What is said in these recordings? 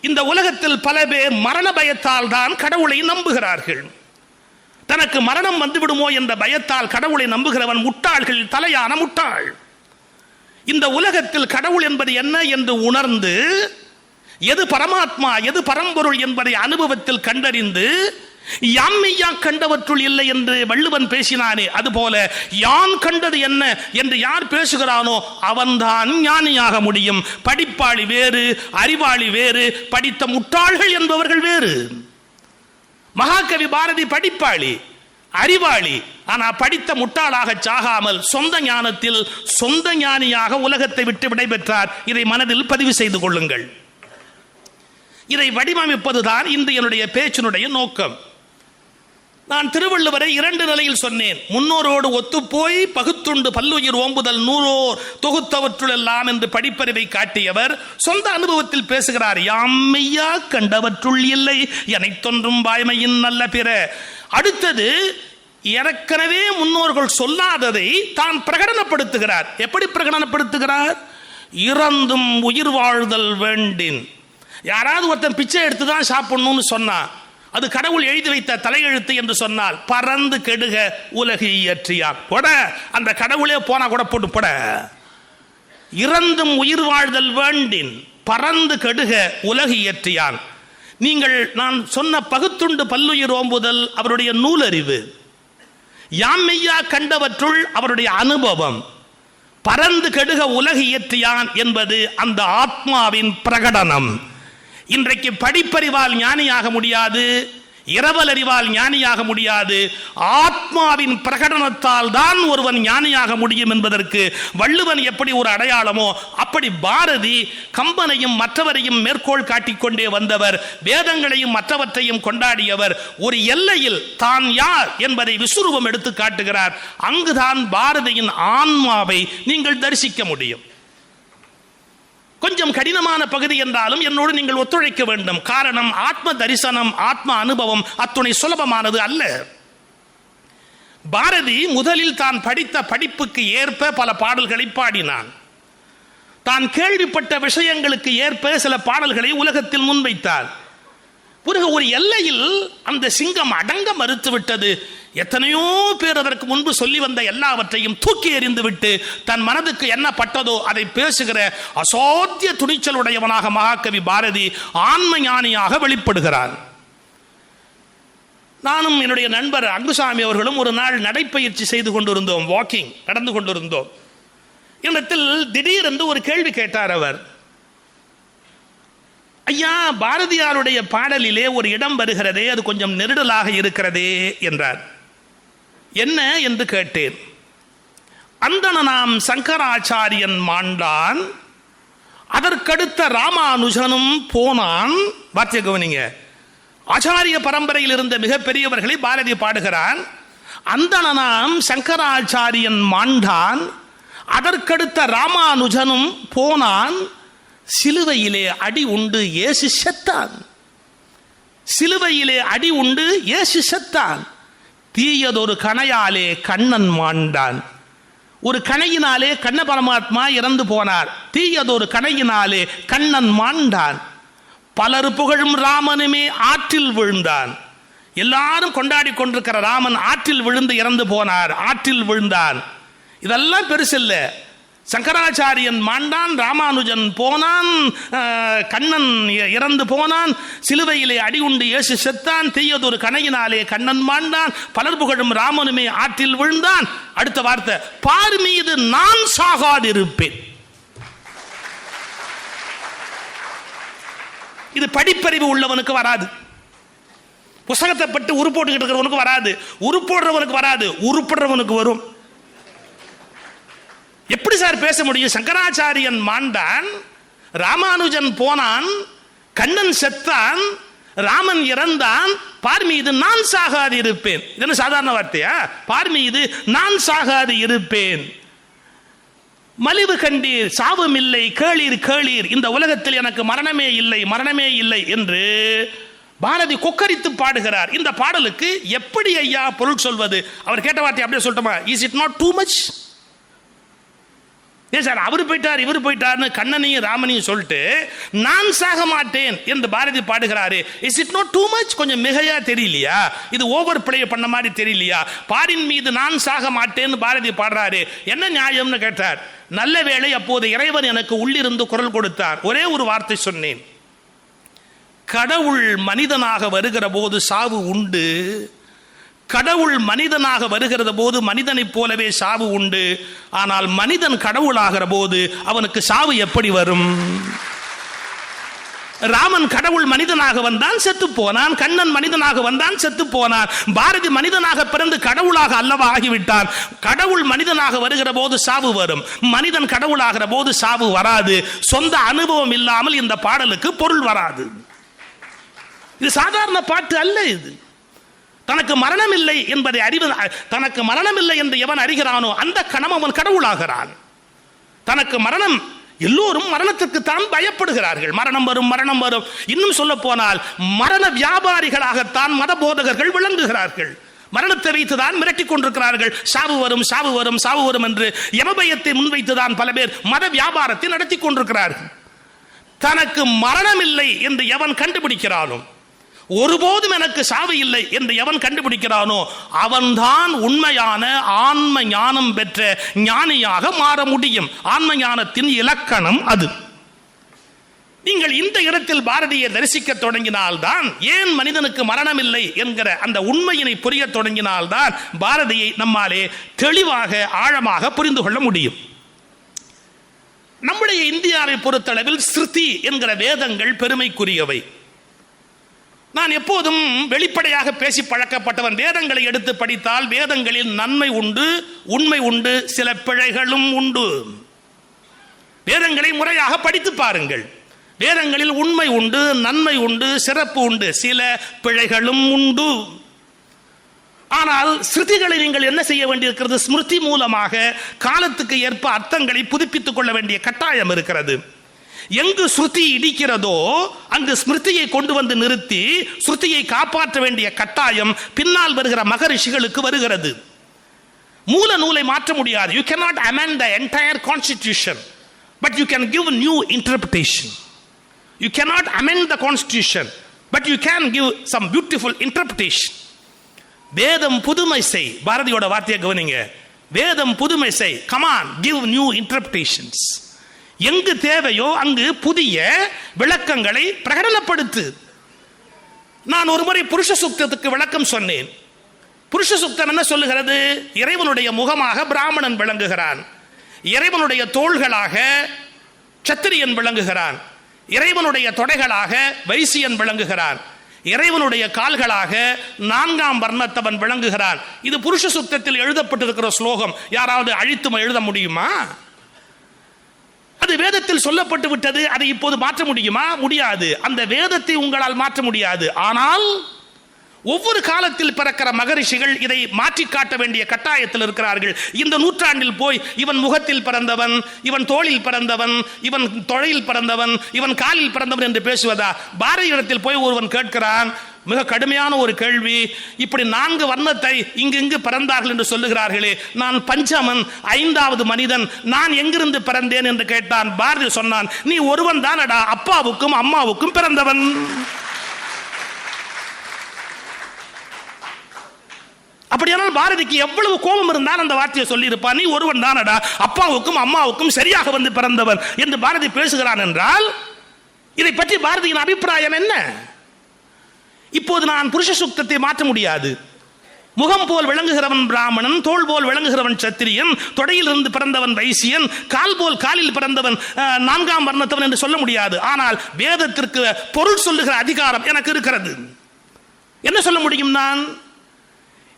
இந்த உலகத்தில் பல பேர் மரண பயத்தால் தான் கடவுளை நம்புகிறார்கள். தனக்கு மரணம் வந்துவிடுமோ என்ற பயத்தால் கடவுளை நம்புகிறவன் முட்டாள்கள் தலையான முட்டாள். இந்த உலகத்தில் கடவுள் என்பது என்ன என்று உணர்ந்து எது பரமாத்மா எது பரம்பொருள் என்பதை அனுபவத்தில் கண்டறிந்து யாம்மையா கண்டவற்றுள் இல்லை என்று வள்ளுவன் பேசினானே, அதுபோல யான் கண்டது என்ன என்று யார் பேசுகிறானோ அவன்தான் ஞானியாக முடியும். படிப்பாளி வேறு, அறிவாளி வேறு, படித்த முட்டாள்கள் என்பவர்கள் வேறு. மகாகவி பாரதி படிப்பாளி, அறிவாளி, ஆனா படித்த முட்டாளாக சாகாமல் சொந்த ஞானத்தில் சொந்த ஞானியாக உலகத்தை விட்டு விடைபெற்றார். இதை மனதில் பதிவு செய்து கொள்ளுங்கள். இதை வடிவமைப்பதுதான் இன்று என்னுடைய பேச்சினுடைய நோக்கம். நான் திருவள்ளுவரை 2 நிலையில் சொன்னேன். முன்னோரோடு ஒத்துப்போய் பகுத்துண்டு பல்லுயிர் ஓம்புதல் நூறோர் தொகுத்தவற்றுள் எல்லாம் என்று படிப்பறிவை காட்டியவர் சொந்த அனுபவத்தில் பேசுகிறார். யாம்மையா கண்டவற்றுள் இல்லை எனைத்தொன்றும் வாய்மையின் நல்ல பிற. அடுத்தது, ஏற்கனவே முன்னோர்கள் சொல்லாததை தான் பிரகடனப்படுத்துகிறார். எப்படி பிரகடனப்படுத்துகிறார்? இறந்தும் உயிர் வாழ்தல் வேண்டின். யாராவது ஒருத்தன் பிச்சை எடுத்து தான் சாப்பிடணும்னு சொன்னா அது கடவுள் எழுதி வைத்த தலையெழுத்து என்று சொன்னால் பறந்து கெடுக உலகு இயற்றியார் போட, அந்த கடவுளே போனா கூட போட்டு போட. இறந்தும் உயிர் வாழ்தல் வேண்டின் பறந்து கெடுக உலகு இயற்றியான். நீங்கள் நான் சொன்ன பகுத்துண்டு பல்லுயிர் ஓம்புதல் அவருடைய நூலறிவு, யாம்மையா கண்டவற்றுள் அவருடைய அனுபவம், பறந்து கெடுக உலகு இயற்றியான் என்பது அந்த ஆத்மாவின் பிரகடனம். இன்றைக்கு படிப்பறிவால் ஞானியாக முடியாது, இரவல் அறிவால் ஞானியாக முடியாது. ஆத்மாவின் பிரகடனத்தால் தான் ஒருவன் ஞானியாக முடியும் என்பதற்கு வள்ளுவன் எப்படி ஒரு அடையாளமோ அப்படி பாரதி கம்பனையும் மற்றவரையும் மேற்கோள் காட்டிக்கொண்டே வந்தவர். வேதங்களையும் மற்றவற்றையும் கொண்டாடியவர். ஒரு எல்லையில் தான் யார் என்பதை விசுரூபம் எடுத்து காட்டுகிறார். அங்குதான் பாரதியின் ஆன்மாவை நீங்கள் தரிசிக்க முடியும். கொஞ்சம் கடினமான பகுதி என்றாலும் என்னோடு நீங்கள் ஒத்துழைக்க வேண்டும். காரணம், ஆத்ம தரிசனம், ஆத்ம அனுபவம் அத்துணை சுலபமானது அல்ல. பாரதி முதலில் தான் படித்த படிப்புக்கு ஏற்ப பல பாடல்களை பாடினான். தான் கேள்விப்பட்ட விஷயங்களுக்கு ஏற்ப சில பாடல்களை உலகத்தில் முன்வைத்தார். பிறகு ஒரு எல்லையில் அந்த சிங்கம் அடங்க மறுத்துவிட்டது. எத்தனையோ பேர் அதற்கு முன்பு சொல்லி வந்த எல்லாவற்றையும் தூக்கி எறிந்து விட்டு தன் மனதுக்கு என்ன பட்டதோ அதை பேசுகிற அசாத்திய துணிச்சலுடையவனாக மகாகவி பாரதி ஆன்ம ஞானியாக வெளிப்படுகிறார். நானும் என்னுடைய நண்பர் அங்குசாமி அவர்களும் ஒரு நாள் நடைப்பயிற்சி செய்து கொண்டிருந்தோம், வாக்கிங் நடந்து கொண்டிருந்தோம். இடத்தில் திடீரென்று ஒரு கேள்வி கேட்டார் அவர். ஐயா, பாரதியாருடைய பாடலிலே ஒரு இடம் வருகிறதே, அது கொஞ்சம் நெருடலாக இருக்கிறதே என்றார். என்ன என்று கேட்டேன். அந்தணனாம் சங்கராச்சாரியன் மாண்டான், அதற்கடுத்த ராமானுஜனும் போனான். வார்த்தை கவனிங்க. ஆச்சாரிய பரம்பரையில் இருந்த மிகப்பெரியவர்களை பாரதி பாடுகிறான். அந்தணனாம் சங்கராச்சாரியன் மாண்டான், அதற்கடுத்த ராமானுஜனும் போனான், சிலுவையிலே அடி உண்டு இயேசு செத்தான். சிலுவையிலே அடி உண்டு இயேசு செத்தான். தீயதொரு கணையாலே கண்ணன் மாண்டான். ஒரு கணையினாலே கண்ண பரமாத்மா இறந்து போனார். தீயதொரு கணையினாலே கண்ணன் மாண்டான். பலர் புகழும் ராமனுமே ஆற்றில் விழுந்தான். எல்லாரும் கொண்டாடி கொண்டிருக்கிற ராமன் ஆற்றில் விழுந்து இறந்து போனார், ஆற்றில் விழுந்தான். இதெல்லாம் பெருசில்ல. சங்கராச்சாரியன் மாண்டான், ராமானுஜன் போனான், கண்ணன் இறந்து போனான், சிலுவையிலே அடி உண்டு இயேசு செத்தான், தீயதொரு கணையினாலே கண்ணன் மாண்டான், பலர் புகழும் ராமனுமே ஆற்றில் விழுந்தான். அடுத்த வார்த்தை, பார் மீது நான் சாகாதிருப்பேன். இது படிப்பறிவு உள்ளவனுக்கு வராது. புத்தகத்தை பட்டு உருப்போட்டுக்கிட்டு இருக்கிறவனுக்கு வராது. உருப்போடுறவனுக்கு வராது, உருப்படுறவனுக்கு வரும். எப்படி சார் பேச முடியும்? சங்கராச்சாரியன் மாண்டான், ராமானுஜன் போனான், கண்ணன் செத்தான், ராமன் இறந்தான், பார் மீது நான் சாகாது இருப்பேன். இது என்ன சாதாரண வார்த்தையா? பார் மீது நான் சாகாது இருப்பேன். மலிவு கண்டீர் சாவும் இல்லை, கேளீர் கேளீர், இந்த உலகத்தில் எனக்கு மரணமே இல்லை, மரணமே இல்லை என்று பாரதி கொக்கரித்து பாடுகிறார். இந்த பாடலுக்கு எப்படி ஐயா பொருள் சொல்வது? அவர் கேட்ட வார்த்தை அப்படியே சொல்லட்டுமா? Is it not too much? ஏன் சார் அவரு போயிட்டார் இவர் போயிட்டார்னு கண்ணனையும் ராமனையும் சொல்லிட்டு நான் சாக மாட்டேன் என்று பாரதி பாடுகிறாரு. Is it not too much? கொஞ்சம் மிகையா தெரியலையா? இது ஓவர் பிளே பண்ண மாதிரி தெரியலையா? பாரின் மீது நான் சாக மாட்டேன்னு பாரதி பாடுறாரு, என்ன நியாயம்னு கேட்டார். நல்ல வேளை அப்போது இறைவன் எனக்கு உள்ளிருந்து குரல் கொடுத்தார். ஒரே ஒரு வார்த்தை சொன்னேன், கடவுள் மனிதனாக வருகிற போது சாவு உண்டு, கடவுள் மனிதனாக வருகிறது போது மனிதனைப் போலவே சாவு உண்டு. ஆனால் மனிதன் கடவுளாகிற போது அவனுக்கு சாவு எப்படி வரும்? ராமன் கடவுள் மனிதனாக வந்தான், செத்து போனான். கண்ணன் மனிதனாக வந்தான், செத்து போனான். பாரதி மனிதனாக பிறந்து கடவுளாக அல்லவா ஆகிவிட்டான். கடவுள் மனிதனாக வருகிற போது சாவு வரும், மனிதன் கடவுளாகிற போது சாவு வராது. சொந்த அனுபவம் இல்லாமல் இந்த பாடலுக்கு பொருள் வராது. இது சாதாரண பாட்டு அல்ல. இது தனக்கு மரணம் இல்லை என்பதை தனக்கு மரணம் இல்லை என்று எவன் அறிகிறானோ அந்த கணம் அவன் கடவுளாகிறான். தனக்கு மரணம், எல்லோரும் மரணத்திற்கு தான் பயப்படுகிறார்கள். மரணம் வரும் மரணம் வரும். இன்னும் சொல்ல போனால் மரண வியாபாரிகளாகத்தான் மத போதகர்கள் விளங்குகிறார்கள். மரணத்தை வைத்துதான் மிரட்டிக் கொண்டிருக்கிறார்கள். சாவு வரும் சாவு வரும் சாவு வரும் என்று யமபயத்தை முன்வைத்துதான் பல பேர் மத வியாபாரத்தை நடத்தி கொண்டிருக்கிறார்கள். தனக்கு மரணம் இல்லை என்று எவன் கண்டுபிடிக்கிறானோ, ஒருபோதும் எனக்கு சாவு இல்லை என்று எவன் கண்டுபிடிக்கிறானோ அவன்தான் உண்மையான ஆன்ம ஞானம் பெற்ற ஞானியாக மாற முடியும். ஆன்ம ஞானத்தின் இலக்கணம் அது. நீங்கள் இந்த இடத்தில் பாரதியை தரிசிக்க தொடங்கினால்தான், ஏன் மனிதனுக்கு மரணம் இல்லை என்கிற அந்த உண்மையினை புரிய தொடங்கினால்தான் பாரதியை நம்மாலே தெளிவாக ஆழமாக புரிந்து கொள்ள முடியும். நம்முடைய இந்தியாவை பொறுத்தளவில் ஸ்ருதி என்கிற வேதங்கள் பெருமைக்குரியவை. நான் எப்போதும் வெளிப்படையாக பேசி பழக்கப்பட்டவன். வேதங்களை எடுத்து படித்தால் வேதங்களில் நன்மை உண்டு, உண்மை உண்டு, சில பிழைகளும் உண்டு. வேதங்களை முறையாக படித்து பாருங்கள். வேதங்களில் உண்மை உண்டு, நன்மை உண்டு, சிறப்பு உண்டு, சில பிழைகளும் உண்டு. ஆனால் ஸ்ருதிகளை நீங்கள் என்ன செய்ய வேண்டியிருக்கிறது? ஸ்மிருதி மூலமாக காலத்துக்கு ஏற்ப அர்த்தங்களை புதுப்பித்துக் கொள்ள வேண்டிய கட்டாயம் இருக்கிறது. எங்கு ஸ்ருதி இடிக்கிறதோ அங்கு ஸ்மிருதியை கொண்டு வந்து நிறுத்தி ஸ்ருதியை காப்பாற்ற வேண்டிய கட்டாயம் பின்னால் வருகிற மகரிஷிகளுக்கு வருகிறது. மூல நூலை மாற்ற முடியாது. You cannot amend the entire constitution, but you can give new interpretation. You cannot amend the constitution, but you can give some beautiful interpretation. வேதம் புதுமை செய், பாரதியோட வார்த்தையை கவனிங்க. வேதம் புதுமை செய், come on, give new interpretations. எங்கு தேவையோ அங்கு புதிய விளக்கங்களை பிரகடனப்படுத்து. நான் ஒரு முறை புருஷ சுக்தத்துக்கு விளக்கம் சொன்னேன். புருஷ சுக்தம் என்ன சொல்லுகிறது? இறைவனுடைய முகமாக பிராமணன் விளங்குகிறான், இறைவனுடைய தோள்களாக சத்திரியன் விளங்குகிறான், இறைவனுடைய தொடைகளாக வைசியன் விளங்குகிறான், இறைவனுடைய கால்களாக நான்காம் வர்ணத்தவன் விளங்குகிறான். இது புருஷ சுக்தத்தில் எழுதப்பட்டிருக்கிற ஸ்லோகம். யாராவது அழித்து எழுத முடியுமா? அது வேதத்தில் சொல்லப்பட்டு விட்டது. அதை இப்போது மாற்ற முடியுமா? முடியாது. அந்த வேதத்தை உங்களால் மாற்ற முடியாது. ஆனால் ஒவ்வொரு காலத்தில் பிறக்கிற மகரிஷிகள் இதை மாற்றி காட்ட வேண்டிய கட்டாயத்தில் இருக்கிறார்கள். இந்த நூற்றாண்டில் போய் இவன் முகத்தில் பிறந்தவன், இவன் தோளில் பிறந்தவன், இவன் தொடையில் பிறந்தவன், இவன் காலில் பிறந்தவன் என்று பேசுவதா? பாரதியிடத்தில் போய் ஒருவன் கேட்கிறான், மிக கடுமையான ஒரு கேள்வி. இப்படி 4 வர்ணத்தை இங்கு பிறந்தார்கள் என்று சொல்லுகிறார்களே, நான் பஞ்சமன், 5வது மனிதன், நான் எங்கிருந்து பிறந்தேன் என்று கேட்டான். பாரதி சொன்னான், நீ ஒருவன் தானடா அப்பாவுக்கும் அம்மாவுக்கும் பிறந்தவன். அப்படியானால் பாரதிக்கு எவ்வளவு கோபம் இருந்தால் அந்த வார்த்தையை சொல்லி இருப்பான். நீ ஒருவன் தானடா அப்பாவுக்கும் அம்மாவுக்கும் சரியாக வந்து பிறந்தவன் என்று பாரதி பேசுகிறான் என்றால் இதை பற்றி பாரதியின் அபிப்பிராயம் என்ன? இப்போது நான் புருஷ சுக்தத்தை மாற்ற முடியாது. முகம் போல் விளங்குகிறவன் பிராமணன், தோள் போல் விளங்குகிறவன் சத்திரியன், தொடையிலிருந்து பிறந்தவன் வைசியன், கால் போல் காலில் பிறந்தவன் 4ஆம் வர்ணத்தவன் என்று சொல்ல முடியாது. ஆனால் வேதத்திற்கு பொருள் சொல்லுகிற அதிகாரம் எனக்கு இருக்கிறது. என்ன சொல்ல முடியும்? நான்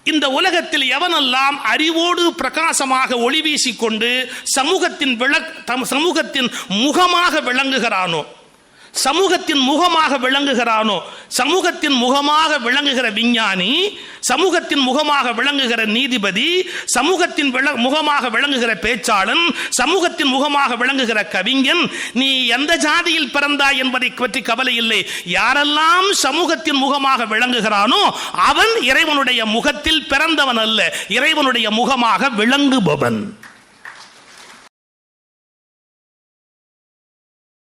இந்த உலகத்தில் எவனெல்லாம் அறிவோடு பிரகாசமாக ஒளி வீசிக்கொண்டு சமூகத்தின் முகமாக விளங்குகிறானோ, சமூகத்தின் முகமாக விளங்குகிறானோ, சமூகத்தின் முகமாக விளங்குகிற விஞ்ஞானி, சமூகத்தின் முகமாக விளங்குகிற நீதிபதி, சமூகத்தின் முகமாக விளங்குகிற பேச்சாளன், சமூகத்தின் முகமாக விளங்குகிற கவிஞன், நீ எந்த ஜாதியில் பிறந்தாய் என்பதை பற்றி கவலை இல்லை. யாரெல்லாம் சமூகத்தின் முகமாக விளங்குகிறானோ அவன் இறைவனுடைய முகத்தில் பிறந்தவன் அல்ல, இறைவனுடைய முகமாக விளங்குபவன்.